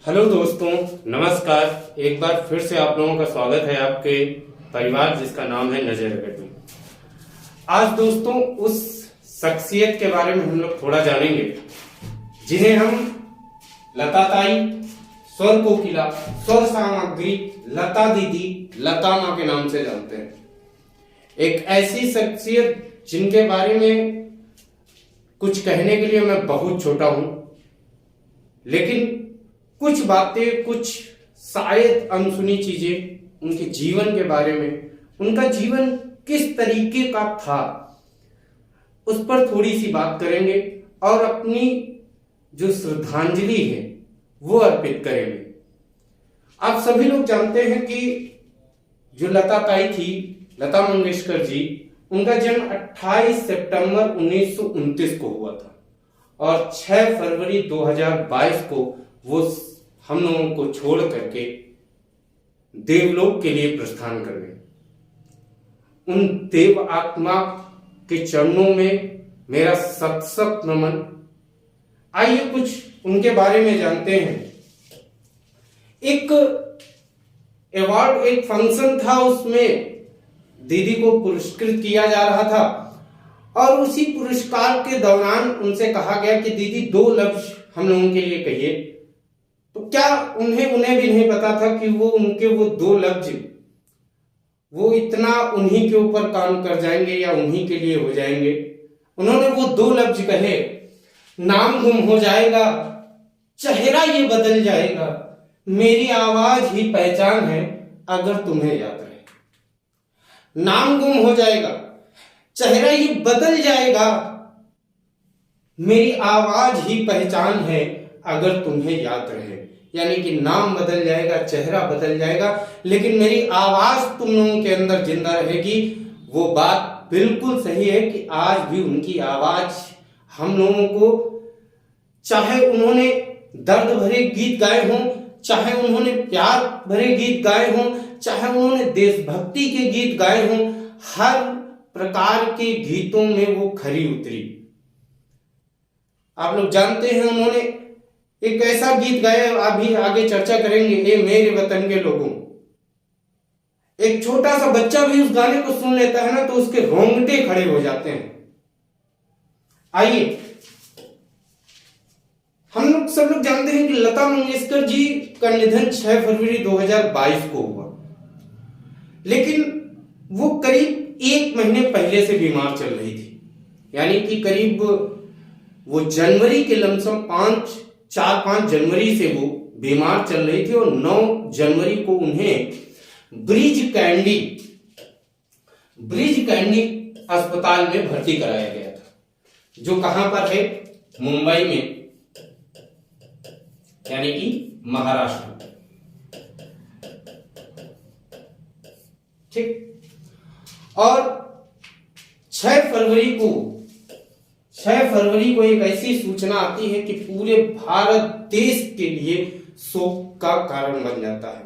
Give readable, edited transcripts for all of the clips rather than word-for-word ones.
Hello दोस्तों, नमस्कार। एक बार फिर से आप लोगों का स्वागत है आपके परिवार जिसका नाम है नजर अकेडमी। आज दोस्तों उस शख्सियत के बारे में हम लोग थोड़ा जानेंगे जिन्हें हम लता ताई, स्वर कोकिला, स्वर सामग्री, लता दीदी, लता माँ के नाम से जानते हैं। एक ऐसी शख्सियत जिनके बारे में कुछ कहने के लिए मैं बहुत छोटा हूं, लेकिन कुछ बातें, कुछ शायद अनसुनी चीजें उनके जीवन के बारे में, उनका जीवन किस तरीके का था, उस पर थोड़ी सी बात करेंगे और अपनी जो श्रद्धांजलि है वो अर्पित करेंगे। आप सभी लोग जानते हैं कि जो लता ताई थी, लता मंगेशकर जी, उनका जन्म 28 सितंबर 1929 को हुआ था और 6 फरवरी 2022 को वो हम लोगों को छोड़ करके देवलोक के लिए प्रस्थान कर गए। उन देव आत्मा के चरणों में मेरा सत सत नमन। आइए कुछ उनके बारे में जानते हैं। एक अवार्ड, एक फंक्शन था, उसमें दीदी को पुरस्कृत किया जा रहा था और उसी पुरस्कार के दौरान उनसे कहा गया कि दीदी 2 लफ्ज हम लोगों के लिए कहिए। तो क्या उन्हें भी नहीं पता था कि वो 2 लफ्ज वो इतना उन्हीं के ऊपर काम कर जाएंगे या उन्हीं के लिए हो जाएंगे। उन्होंने वो 2 लफ्ज कहे, नाम गुम हो जाएगा, चेहरा ये बदल जाएगा, मेरी आवाज ही पहचान है अगर तुम्हें याद रहे। नाम गुम हो जाएगा, चेहरा ही बदल जाएगा, मेरी आवाज ही पहचान है अगर तुम्हें याद रहे। यानी कि नाम बदल जाएगा, चेहरा बदल जाएगा, लेकिन मेरी आवाज तुम लोगों के अंदर जिंदा रहेगी। वो बात बिल्कुल सही है कि आज भी उनकी आवाज हम लोगों को, चाहे उन्होंने दर्द भरे गीत गाए हों, चाहे उन्होंने प्यार भरे गीत गाए हों, चाहे उन्होंने देशभक्ति के गीत गाए हों, हर प्रकार के गीतों में वो खरी उतरी। आप लोग जानते हैं उन्होंने एक ऐसा गीत गाया, अभी आगे चर्चा करेंगे, ए मेरे वतन के लोगों। एक छोटा सा बच्चा भी उस गाने को सुन लेता है ना तो उसके रोंगटे खड़े हो जाते हैं। आइए, हम लोग सब लोग जानते हैं कि लता मंगेशकर जी का निधन 6 फरवरी 2022 को हुआ, लेकिन वो करीब 1 महीने पहले से बीमार चल रही थी। यानी कि करीब वो जनवरी के लमसम 4-5 जनवरी से वो बीमार चल रही थी और 9 जनवरी को उन्हें ब्रिज कैंडी अस्पताल में भर्ती कराया गया था, जो कहां पर है? मुंबई में, यानी कि महाराष्ट्र। ठीक। और 6 फरवरी को एक ऐसी सूचना आती है कि पूरे भारत देश के लिए शोक का कारण बन जाता है।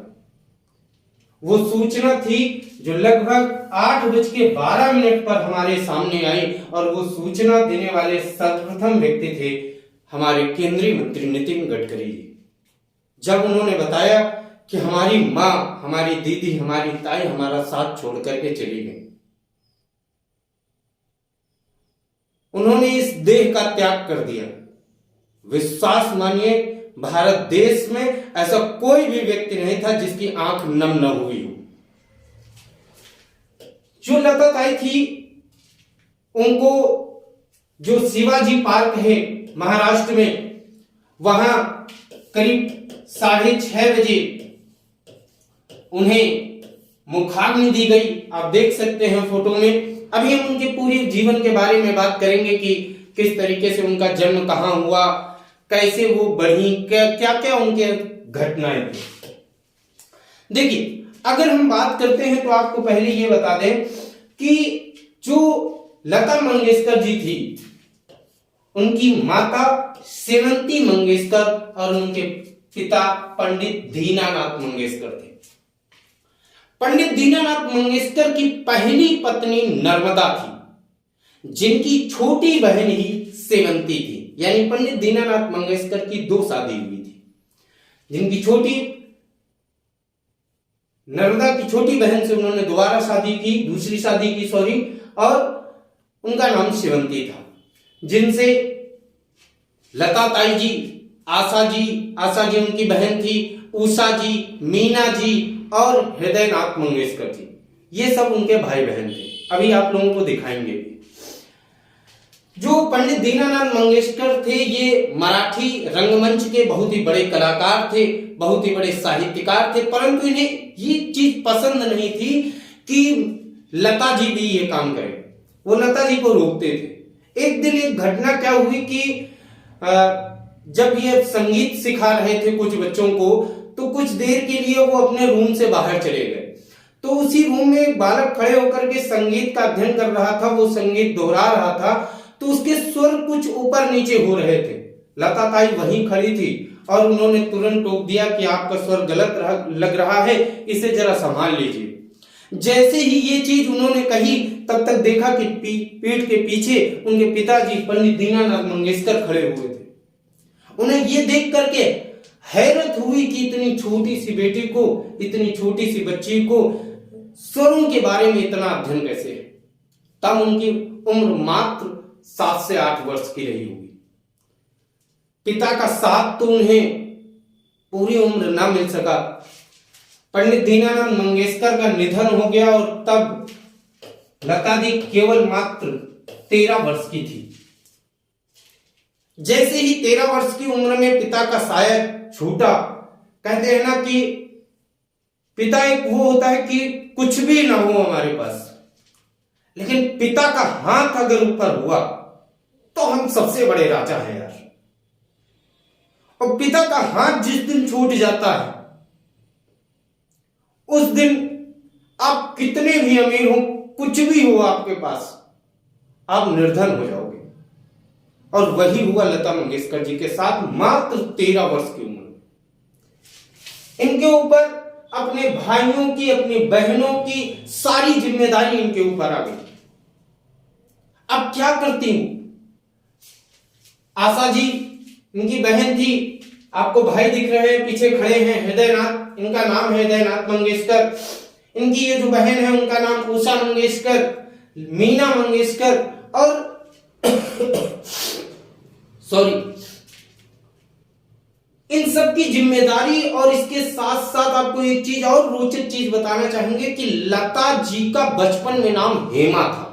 वो सूचना थी जो लगभग 8:12 पर हमारे सामने आई और वो सूचना देने वाले सर्वप्रथम व्यक्ति थे हमारे केंद्रीय मंत्री नितिन गडकरी जी। जब उन्होंने बताया कि हमारी माँ, हमारी दीदी, हमारी ताई हमारा साथ छोड़ करके चली गई, उन्होंने इस देह का त्याग कर दिया। विश्वास मानिए, भारत देश में ऐसा कोई भी व्यक्ति नहीं था जिसकी आंख नम न हुई हो। जो लता ताई थी, उनको जो शिवाजी पार्क है महाराष्ट्र में, वहां करीब 6:30 बजे उन्हें मुखाग्नि दी गई। आप देख सकते हैं फोटो में। अभी हम उनके पूरे जीवन के बारे में बात करेंगे कि किस तरीके से उनका जन्म कहां हुआ, कैसे वो बढ़ी, क्या क्या उनके घटनाएं थी। देखिए, अगर हम बात करते हैं तो आपको पहले ये बता दें कि जो लता मंगेशकर जी थी, उनकी माता सेवंती मंगेशकर और उनके पिता पंडित दीनानाथ मंगेशकर थे। पंडित दीनानाथ मंगेशकर की पहली पत्नी नर्मदा थी, जिनकी छोटी बहन ही सेवंती थी। यानी पंडित दीनानाथ मंगेशकर की 2 शादी हुई थी। जिनकी छोटी नर्मदा की छोटी बहन से उन्होंने दोबारा शादी की, दूसरी शादी की सॉरी, और उनका नाम शिवंती था, जिनसे लता ताई जी, आशा जी उनकी बहन थी, उषा जी, मीना जी और हृदयनाथ मंगेशकर जी, ये सब उनके भाई बहन थे। अभी आप लोगों को दिखाएंगे भी। जो पंडित दीनानाथ मंगेशकर थे, ये मराठी रंगमंच के बहुत ही बड़े कलाकार थे, बहुत ही बड़े साहित्यकार थे, परंतु इन्हें ये चीज पसंद नहीं थी कि लता जी भी ये काम करें। वो लता जी को रोकते थे। एक दिन एक घटना क्या हुई कि जब ये संगीत सिखा रहे थे कुछ बच्चों को, तो कुछ देर के लिए वो अपने रूम से बाहर चले गए। तो उसी रूम में एक बालक खड़े होकर के संगीत का अध्ययन कर रहा था, वो संगीत दोहरा रहा था, तो उसके स्वर कुछ ऊपर नीचे हो रहे थे। लता ताई वहीं खड़ी थी और उन्होंने तुरंत टोक दिया कि आपका स्वर गलत लग रहा है, इसे जरा संभाल लीजिए। जैसे ही ये चीज उन्होंने कही, तब तक देखा कि पीठ के पीछे उनके पिताजी पंडित दीनानाथ मंगेशकर खड़े हुए थे। उन्हें ये देख करके हैरत हुई कि इतनी छोटी सी बेटी को, इतनी छोटी सी बच्ची को स्वरों के बारे में इतना अध्ययन कैसे है। तब उनकी उम्र मात्र 7 से 8 वर्ष की रही होगी। पिता का साथ तो उन्हें पूरी उम्र ना मिल सका। पंडित दीनानाथ मंगेशकर का निधन हो गया और तब लता दी केवल मात्र 13 वर्ष की थी। जैसे ही 13 वर्ष की उम्र में पिता का साया छूटा, कहते हैं ना कि पिता एक वो होता है कि कुछ भी ना हो हमारे पास, लेकिन पिता का हाथ अगर ऊपर हुआ तो हम सबसे बड़े राजा हैं यार। और पिता का हाथ जिस दिन छूट जाता है, उस दिन आप कितने भी अमीर हो, कुछ भी हो आपके पास, आप निर्धन हो जाओगे। और वही हुआ लता मंगेशकर जी के साथ, मात्र 13 वर्ष की उम्र। इनके ऊपर अपने भाइयों की, अपनी बहनों की सारी जिम्मेदारी इनके ऊपर आ गई। अब क्या करती हूं? आशा जी इनकी बहन थी, आपको भाई दिख रहे हैं, पीछे खड़े हैं हृदयनाथ, इनका नाम है हृदयनाथ मंगेशकर। इनकी ये जो बहन है उनका नाम उषा मंगेशकर, मीना मंगेशकर और सॉरी, इन सब की जिम्मेदारी। और इसके साथ साथ आपको एक चीज और रोचक चीज बताना चाहेंगे कि लता जी का बचपन में नाम हेमा था।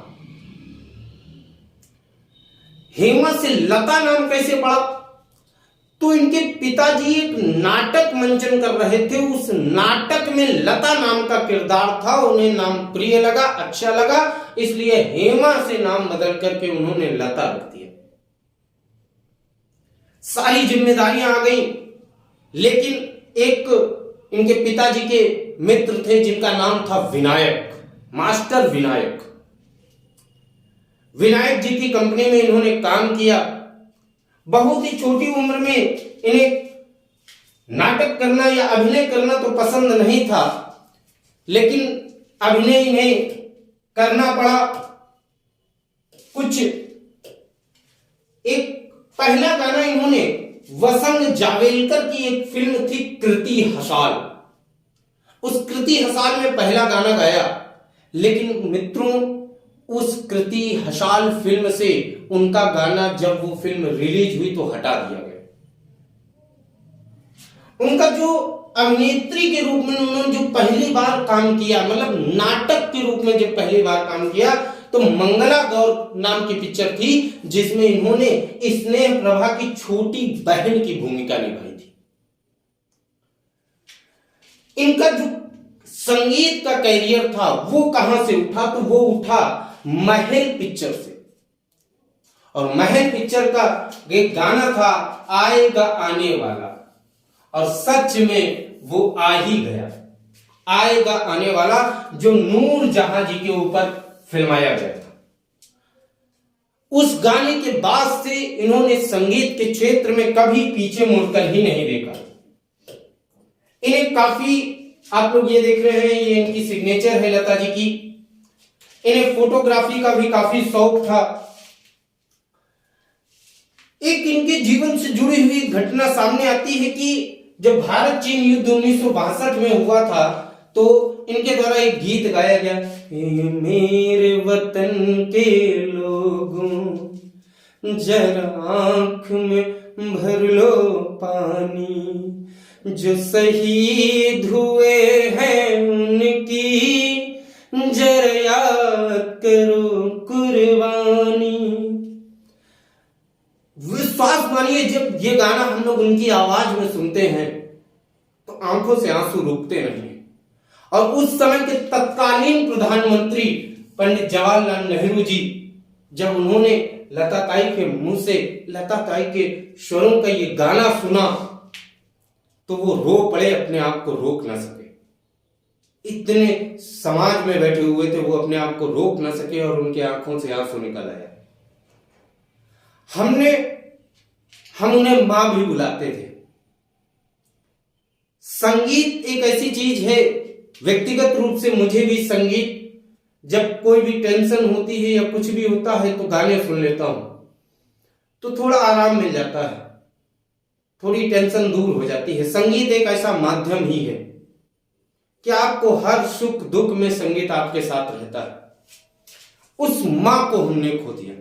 हेमा से लता नाम कैसे पड़ा? तो इनके पिताजी एक नाटक मंचन कर रहे थे, उस नाटक में लता नाम का किरदार था, उन्हें नाम प्रिय लगा, अच्छा लगा, इसलिए हेमा से नाम बदल करके उन्होंने लता रख दिया। सारी जिम्मेदारियां आ गई। लेकिन एक इनके पिताजी के मित्र थे जिनका नाम था विनायक, मास्टर विनायक। विनायक जी की कंपनी में इन्होंने काम किया। बहुत ही छोटी उम्र में इन्हें नाटक करना या अभिनय करना तो पसंद नहीं था, लेकिन अभिनय इन्हें करना पड़ा। कुछ एक पहला गाना इन्होंने वसंत जावेलकर की एक फिल्म थी कृति हसाल, उस कृति हसाल में पहला गाना गाया। लेकिन मित्रों, उस कृति हसाल फिल्म से उनका गाना जब वो फिल्म रिलीज हुई तो हटा दिया गया। उनका जो अभिनेत्री के रूप में उन्होंने जो पहली बार काम किया, मतलब नाटक के रूप में जब पहली बार काम किया, तो मंगला गौर नाम की पिक्चर थी जिसमें इन्होंने स्नेह प्रभा की छोटी बहन की भूमिका निभाई थी। इनका जो संगीत का कैरियर था वो कहां से उठा? तो वो उठा महल पिक्चर से। और महल पिक्चर का एक गाना था आएगा आने वाला, और सच में वो आ ही गया। आएगा आने वाला जो नूर जहां जी के ऊपर फिल्माया गया था। उस गाने के बाद से इन्होंने संगीत के क्षेत्र में कभी पीछे मुड़कर ही नहीं देखा। इन्हें काफी, आप लोग ये देख रहे हैं, ये इनकी सिग्नेचर है लता जी की। इन्हें फोटोग्राफी का भी काफी शौक था। एक इनके जीवन से जुड़ी हुई घटना सामने आती है कि जब भारत चीन युद्ध 1962 में हुआ था तो इनके द्वारा एक गीत गाया गया, मेरे वतन के लोगों जरा आंख में भर लो पानी, जो शहीद हुए हैं उनकी जरा याद करो कुर्बानी। विश्वास मानिए, जब ये गाना हम लोग उनकी आवाज में सुनते हैं तो आंखों से आंसू रुकते नहीं। और उस समय के तत्कालीन प्रधानमंत्री पंडित जवाहरलाल नेहरू जी, जब उन्होंने लता ताई के मुंह से लता ताई के स्वरों का ये गाना सुना तो वो रो पड़े, अपने आप को रोक ना सके। इतने समाज में बैठे हुए थे, वो अपने आप को रोक ना सके और उनके आंखों से आंसू निकल आया। हम उन्हें मां भी बुलाते थे। संगीत एक ऐसी चीज है, व्यक्तिगत रूप से मुझे भी संगीत, जब कोई भी टेंशन होती है या कुछ भी होता है तो गाने सुन लेता हूं तो थोड़ा आराम मिल जाता है, थोड़ी टेंशन दूर हो जाती है। संगीत एक ऐसा माध्यम ही है कि आपको हर सुख दुख में संगीत आपके साथ रहता है। उस मां को हमने खो दिया।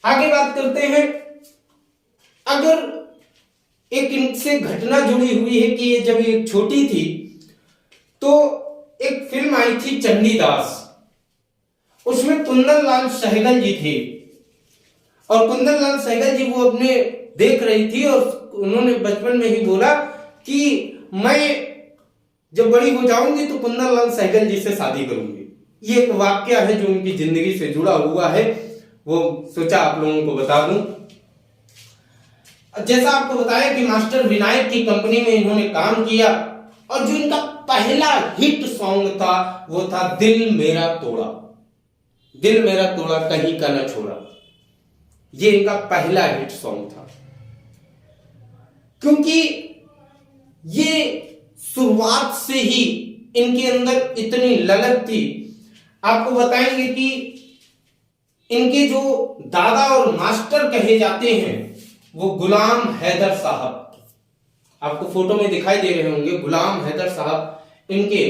आगे बात करते हैं। अगर एक इनसे घटना जुड़ी हुई है कि ये जब ये छोटी थी तो एक फिल्म आई थी चंडीदास, उसमें कुंदन लाल सहगल जी थे और कुंदन लाल सहगल जी वो अपने देख रही थी और उन्होंने बचपन में ही बोला कि मैं जब बड़ी हो जाऊंगी तो कुंदन लाल सहगल जी से शादी करूंगी। ये एक वाक्य है जो उनकी जिंदगी से जुड़ा हुआ है, वो सोचा आप लोगों को बता दूं। जैसा आपको बताया कि मास्टर विनायक की कंपनी में इन्होंने काम किया और जो इनका पहला हिट सॉन्ग था वो था दिल मेरा तोड़ा, दिल मेरा तोड़ा कहीं का न छोड़ा। ये इनका पहला हिट सॉन्ग था क्योंकि ये शुरुआत से ही इनके अंदर इतनी ललक थी। आपको बताएंगे कि इनके जो दादा और मास्टर कहे जाते हैं वो गुलाम हैदर साहब, आपको फोटो में दिखाई दे रहे होंगे, गुलाम हैदर साहब इनके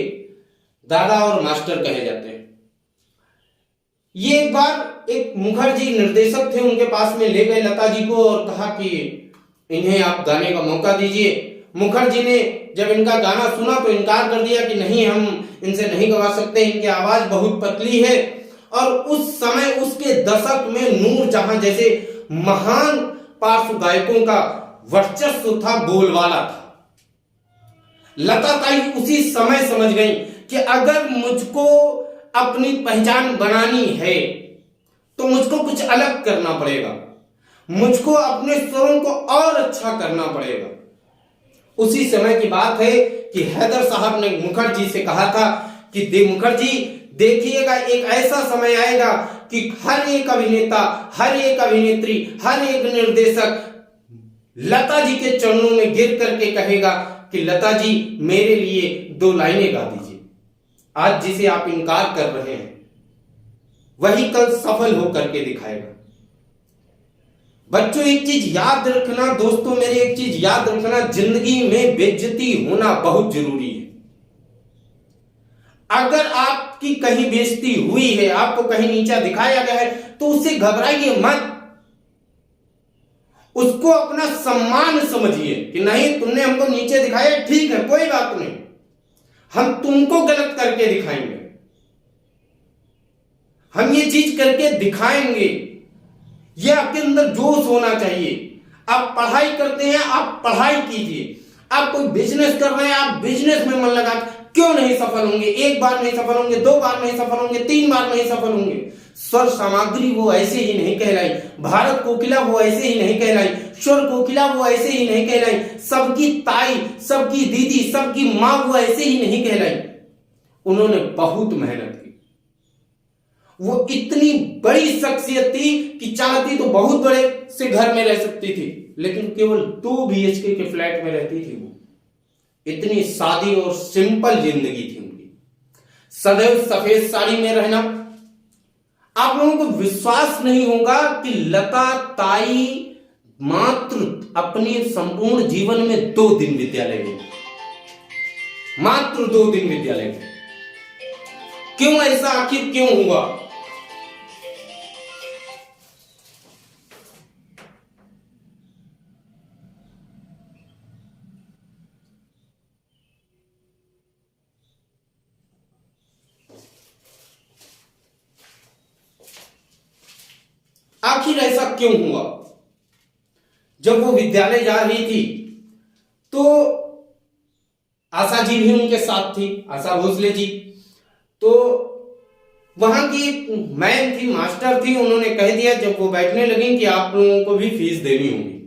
दादा और मास्टर कहे जाते हैं। ये एक बार एक मुखर्जी निर्देशक थे, उनके पास में ले गए लता जी को और कहा कि इन्हें आप गाने का मौका दीजिए। मुखर्जी ने जब इनका गाना सुना तो इनकार कर दिया कि नहीं, हम इनसे नहीं गवा सकते, इनकी आवाज बहुत पतली है। और उस समय उसके दशक में नूरजहां जैसे महान पार्श्व गायकों का वर्चस्व था, बोलबाला था। लता ताई उसी समय समझ गई कि अगर मुझको अपनी पहचान बनानी है तो मुझको कुछ अलग करना पड़ेगा, मुझको अपने स्वरों को और अच्छा करना पड़ेगा। उसी समय की बात है कि हैदर साहब ने मुखर्जी से कहा था कि मुखर्जी देखिएगा, एक ऐसा समय आएगा कि हर एक अभिनेता, हर एक अभिनेत्री, हर एक निर्देशक लता जी के चरणों में गिर करके कहेगा कि लता जी मेरे लिए 2 लाइनें गा दीजिए। आज जिसे आप इनकार कर रहे हैं वही कल सफल होकर के दिखाएगा। बच्चों एक चीज याद रखना, दोस्तों मेरे एक चीज याद रखना, जिंदगी में बेइज्जती होना बहुत जरूरी है। अगर आपकी कहीं बेइज्जती हुई है, आपको कहीं नीचा दिखाया गया है तो उससे घबराइए मत, उसको अपना सम्मान समझिए कि नहीं तुमने हमको नीचे दिखाया, ठीक है कोई बात नहीं, हम तुमको गलत करके दिखाएंगे, हम ये चीज करके दिखाएंगे। ये आपके अंदर जोश होना चाहिए। आप पढ़ाई करते हैं, आप पढ़ाई कीजिए। आप कोई बिजनेस कर रहे हैं, आप बिजनेस में मन लगा, क्यों नहीं सफल होंगे? 1 बार नहीं सफल होंगे, 2 बार नहीं सफल होंगे, 3 बार नहीं सफल होंगे। स्वर सामग्री वो ऐसे ही नहीं कहलाई, भारत कोकिला वो ऐसे ही नहीं कहलाई, स्वर कोकिला वो ऐसे ही नहीं कहलाई, सबकी ताई, सबकी दीदी, सबकी मां वो ऐसे ही नहीं कहलाई। उन्होंने बहुत मेहनत की। वो इतनी बड़ी शख्सियत थी कि चाहती तो बहुत बड़े से घर में रह सकती थी, लेकिन केवल 2 BHK के फ्लैट में रहती थी। वो इतनी सादी और सिंपल जिंदगी थी उनकी। सदैव सफेद साड़ी में रहना। आप लोगों को विश्वास नहीं होगा कि लता ताई मात्र अपने संपूर्ण जीवन में 2 दिन विद्यालय गए, मात्र 2 दिन विद्यालय गए। क्यों ऐसा, आखिर क्यों हुआ? आखिर ऐसा क्यों हुआ? जब वो विद्यालय जा रही थी तो आशा जी भी उनके साथ थी, आशा भोसले जी। तो वहां की मैम थी, मास्टर थी, उन्होंने कह दिया जब वो बैठने लगी कि आप लोगों को भी फीस देनी होगी।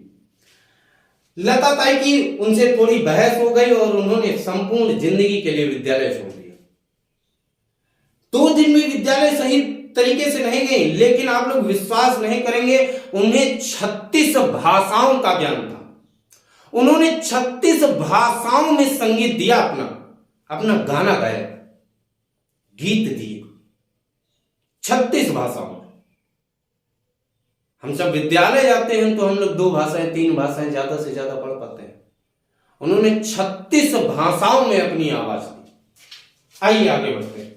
लता ताई की उनसे थोड़ी बहस हो गई और उन्होंने संपूर्ण जिंदगी के लिए विद्यालय छोड़ दिया। 2 दिन में विद्यालय सही तरीके से नहीं गई, लेकिन आप लोग विश्वास नहीं करेंगे, उन्हें 36 भाषाओं का ज्ञान था। उन्होंने 36 भाषाओं में संगीत दिया, अपना गाना गाया, गीत दिए 36 भाषाओं में। हम सब विद्यालय जाते हैं तो हम लोग 2 भाषाएं 3 भाषाएं ज्यादा से ज्यादा पढ़ पाते हैं, उन्होंने 36 भाषाओं में अपनी आवाज दी। आइए आगे बढ़ते हैं।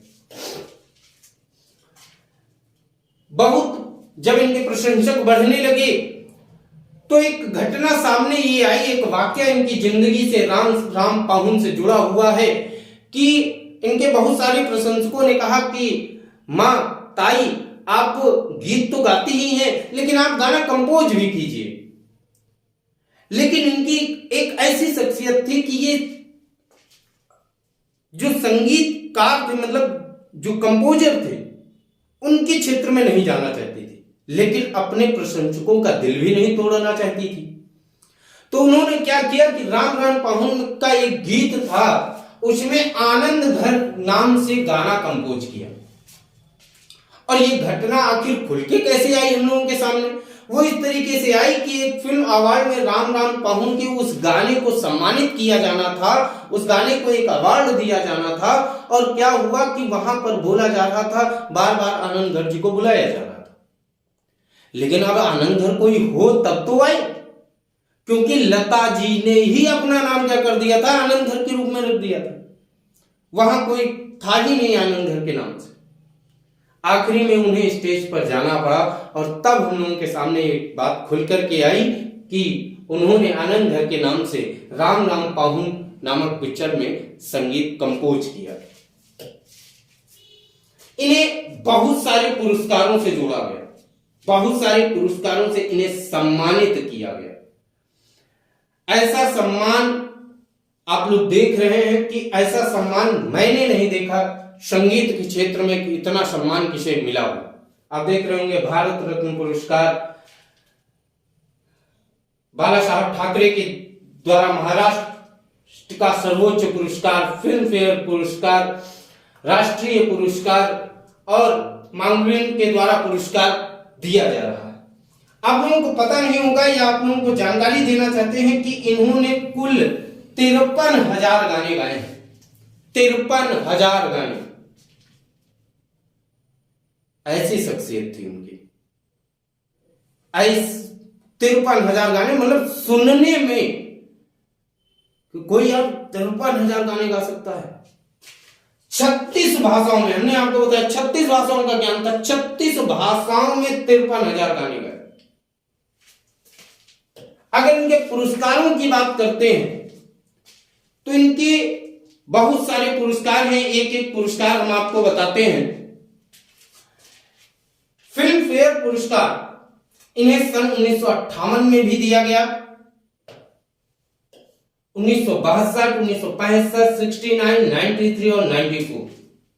बहुत जब इनके प्रशंसक बढ़ने लगे तो एक घटना सामने ये आई, एक वाक्य इनकी जिंदगी से, राम पाहुन से जुड़ा हुआ है कि इनके बहुत सारे प्रशंसकों ने कहा कि मां, ताई, आप गीत तो गाती ही हैं, लेकिन आप गाना कंपोज भी कीजिए। लेकिन इनकी एक ऐसी शख्सियत थी कि ये जो संगीतकार थे, मतलब जो कंपोजर थे, उनके क्षेत्र में नहीं जाना चाहती थी, लेकिन अपने प्रशंसकों का दिल भी नहीं तोड़ना चाहती थी। तो उन्होंने क्या किया कि राम पाहुन का एक गीत था, उसमें आनंद घर नाम से गाना कंपोज किया। और ये घटना आखिर खुल के कैसे आई हम लोगों के सामने? वो इस तरीके से आई कि एक फिल्म अवार्ड में राम पाहुन के उस गाने को सम्मानित किया जाना था, उस गाने को एक अवार्ड दिया जाना था। और क्या हुआ कि वहां पर बोला जा रहा था, बार बार आनंदघर जी को बुलाया जा रहा था, लेकिन अब आनंदघर कोई हो तब तो आए, क्योंकि लता जी ने ही अपना नाम क्या कर दिया था, आनंदघर के रूप में रख दिया था। वहां कोई था ही नहीं आनंदघर के नाम से। आखिरी में उन्हें स्टेज पर जाना पड़ा और तब हम लोगों के सामने एक बात खुल करके आई कि उन्होंने आनंदघर के नाम से राम पाहुन नामक पिक्चर में संगीत कंपोज किया। इन्हें बहुत सारे पुरस्कारों से जोड़ा गया, बहुत सारे पुरस्कारों से इन्हें सम्मानित किया गया। ऐसा सम्मान आप लोग देख रहे हैं कि ऐसा सम्मान मैंने नहीं देखा संगीत के क्षेत्र में, कि इतना सम्मान किसे मिला हो। आप देख रहे होंगे भारत रत्न पुरस्कार बाला साहब ठाकरे के द्वारा, महाराष्ट्र का सर्वोच्च पुरस्कार, फिल्म फेयर पुरस्कार, राष्ट्रीय पुरस्कार और मांगलिन के द्वारा पुरस्कार दिया जा रहा है। आप लोगों को पता नहीं होगा या आप लोगों को जानकारी देना चाहते हैं कि इन्होंने कुल 53,000 गाने गाए हैं। 53,000 गाने, ऐसी शख्सियत थी उनकी। 53,000 गाने, मतलब सुनने में कोई अब 53,000 गाने गा सकता है। 36 भाषाओं में, हमने आपको बताया 36 भाषाओं का ज्ञान था, 36 भाषाओं में 53,000 गाने गाए। अगर इनके पुरस्कारों की बात करते हैं तो इनके बहुत सारे पुरस्कार हैं, एक एक पुरस्कार हम आपको बताते हैं। फिल्म फेयर पुरस्कार इन्हें सन 1958 में भी दिया गया, 1962, 1965, 69, 93 और 94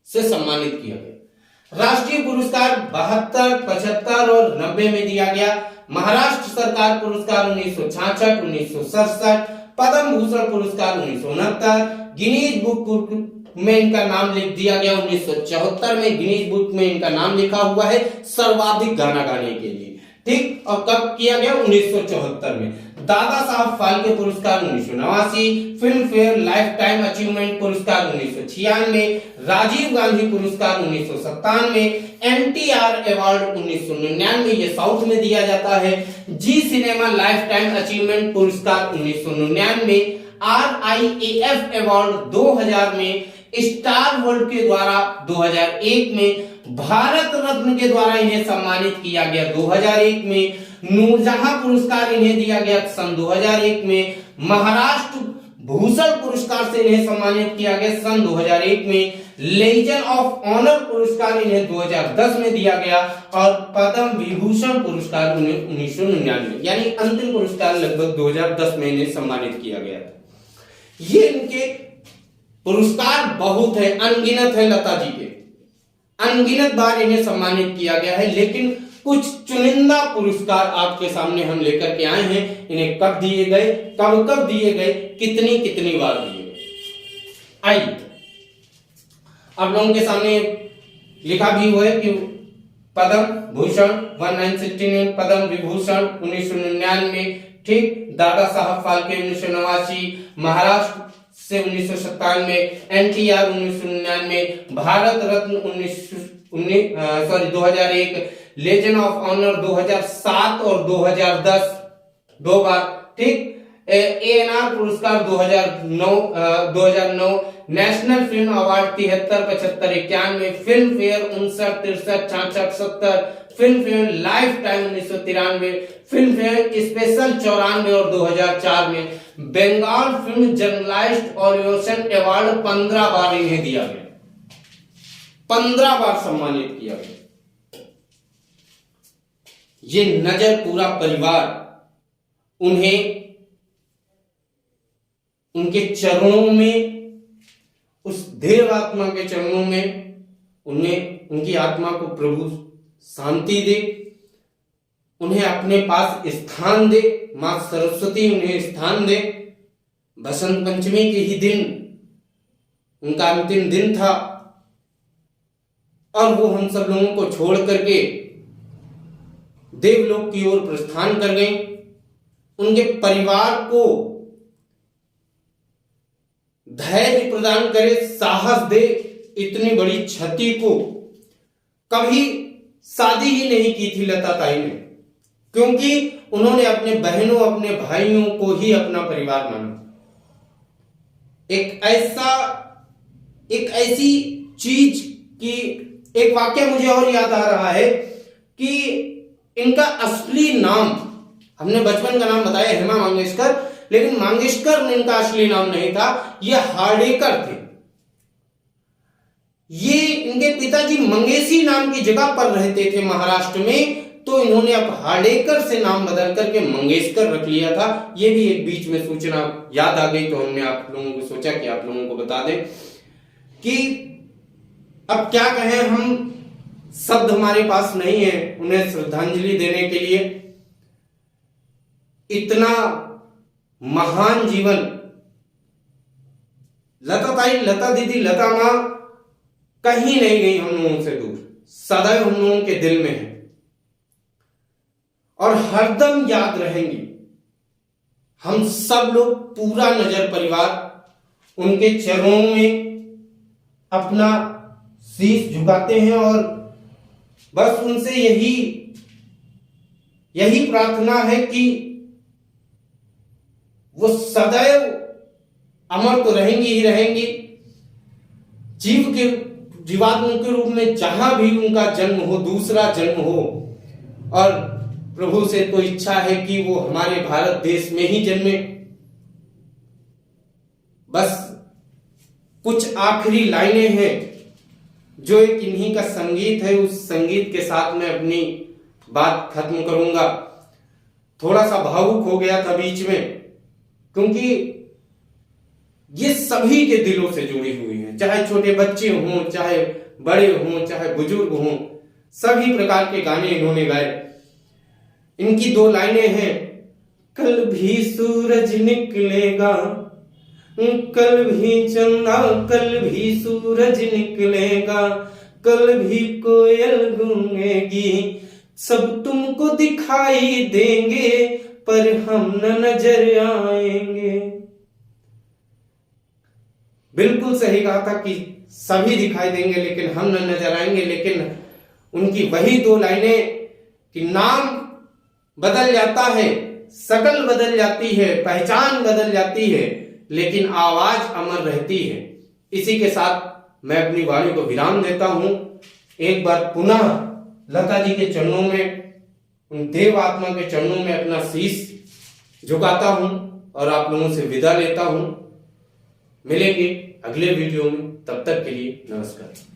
से सम्मानित किया गया। राष्ट्रीय पुरस्कार 72, 75 और 90 में दिया गया। महाराष्ट्र सरकार पुरस्कार 1966, 1967, पद्म भूषण पुरस्कार 1969, गिनीज बुक में इनका नाम लिख दिया गया 1974 में, गिनीज बुक में इनका नाम लिखा हुआ है सर्वाधिक गाना गाने के लिए। ठीक। और कब किया गया? 1974 में। दादा साहब फाल्के पुरस्कार 1989, film fair life time achievement पुरस्कार 1996, राजीव गांधी पुरस्कार 1997, एनटीआर अवार्ड 1999, ये साउथ में दिया जाता है। जी सिनेमा लाइफ टाइम अचीवमेंट पुरस्कार 1999, RIAF अवार्ड 2000 में, स्टार वर्ल्ड के द्वारा 2001 में, भारत रत्न के द्वारा इन्हें सम्मानित किया गया 2001 में, नूरजहां पुरस्कार इन्हें दिया गया सन 2001 में, महाराष्ट्र भूषण पुरस्कार से इन्हें सम्मानित किया गया सन 2001 में, लेजन ऑफ ऑनर पुरस्कार इन्हें 2010 में दिया गया, और पद्म विभूषण पुरस्कार 1999, यानी अंतिम पुरस्कार लगभग 2010 में इन्हें सम्मानित किया गया था। ये इनके पुरस्कार बहुत है, अनगिनत है। लता जी के अनगिनत बार इन्हें सम्मानित किया गया है, लेकिन कुछ चुनिंदा पुरस्कार आपके सामने हम लेकर के आए हैं। इन्हें कब दिए गए, कब कब दिए गए, कितनी कितनी बार दिए गए। आइए आप लोगों के सामने लिखा भी हुआ है कि पद्म भूषण 1969, पद्म विभूषण 1999, ठीक। दादा साहब फाल्के 1989, महाराष्ट्र से 1997, NTR 1999, Bharat Ratna 2001, legend of honour 2007 और 2010 दो बार, ठीक। ANR पुरस्कार 2009, national film award 73, 75, 91, Filmfare 59, 63, 66, 70, Filmfare lifetime 1993, Filmfare special 94 और 2004 में, Bengal film journalist organisation award 15 बार इन्हें दिया गया, 15 बार सम्मानित किया गया। ये नजर पूरा परिवार उन्हें उनके चरणों में, उस देव आत्मा के चरणों में, उन्हें उनकी आत्मा को प्रभु शांति दे, उन्हें अपने पास स्थान दे, मां सरस्वती उन्हें स्थान दे। बसंत पंचमी के ही दिन उनका अंतिम दिन था और वो हम सब लोगों को छोड़ करके देवलोक की ओर प्रस्थान कर गए। उनके परिवार को धैर्य प्रदान करे, साहस दे। इतनी बड़ी क्षति को कभी शादी ही नहीं की थी लता ताई ने, क्योंकि उन्होंने अपने बहनों, अपने भाइयों को ही अपना परिवार माना। एक ऐसी चीज की एक वाक्य मुझे और याद आ रहा है कि इनका असली नाम, हमने बचपन का नाम बताया हेमा मंगेशकर, लेकिन मंगेशकर इनका असली नाम नहीं था, ये हार्डेकर थे। ये इनके पिताजी मंगेशी नाम की जगह पर रहते थे महाराष्ट्र में, तो इन्होंने अब हार्डेकर से नाम बदल करके मंगेशकर रख लिया था। ये भी एक बीच में सूचना याद आ गई, तो हमने आप लोगों को सोचा कि आप लोगों को बता दें कि अब क्या कहें, हम शब्द हमारे पास नहीं है उन्हें श्रद्धांजलि देने के लिए। इतना महान जीवन, लता ताई, लता दीदी, लता मां कहीं नहीं गई हम लोगों से दूर, सदैव हम लोगों के दिल में है और हरदम याद रहेंगी। हम सब लोग, पूरा नजर परिवार उनके चरणों में अपना शीश झुकाते हैं और बस उनसे यही प्रार्थना है कि वो सदैव अमर तो रहेंगी ही रहेंगी, जीवात्मा के रूप में जहां भी उनका जन्म हो, दूसरा जन्म हो। और प्रभु से तो इच्छा है कि वो हमारे भारत देश में ही जन्मे। बस कुछ आखिरी लाइनें हैं जो एक इन्हीं का संगीत है, उस संगीत के साथ मैं अपनी बात खत्म करूंगा। थोड़ा सा भावुक हो गया था बीच में, क्योंकि ये सभी के दिलों से जुड़ी हुई है, चाहे छोटे बच्चे हों, चाहे बड़े हों, चाहे बुजुर्ग हों, सभी प्रकार के गाने इन्होंने गाए। इनकी दो लाइनें हैं, कल भी सूरज निकलेगा, कल भी चंदा, कल भी सूरज निकलेगा, कल भी कोयल गूंगेगी, सब तुमको दिखाई देंगे पर हम न नजर आएंगे। बिल्कुल सही कहा था कि सभी दिखाई देंगे लेकिन हम न नजर आएंगे। लेकिन उनकी वही दो लाइनें कि नाम बदल जाता है, शक्ल बदल जाती है, पहचान बदल जाती है, लेकिन आवाज अमर रहती है। इसी के साथ मैं अपनी वाणी को विराम देता हूं। एक बार पुनः लता जी के चरणों में, उन देव आत्मा के चरणों में अपना शीश झुकाता हूं और आप लोगों से विदा लेता हूं। मिलेंगे अगले वीडियो में, तब तक के लिए नमस्कार।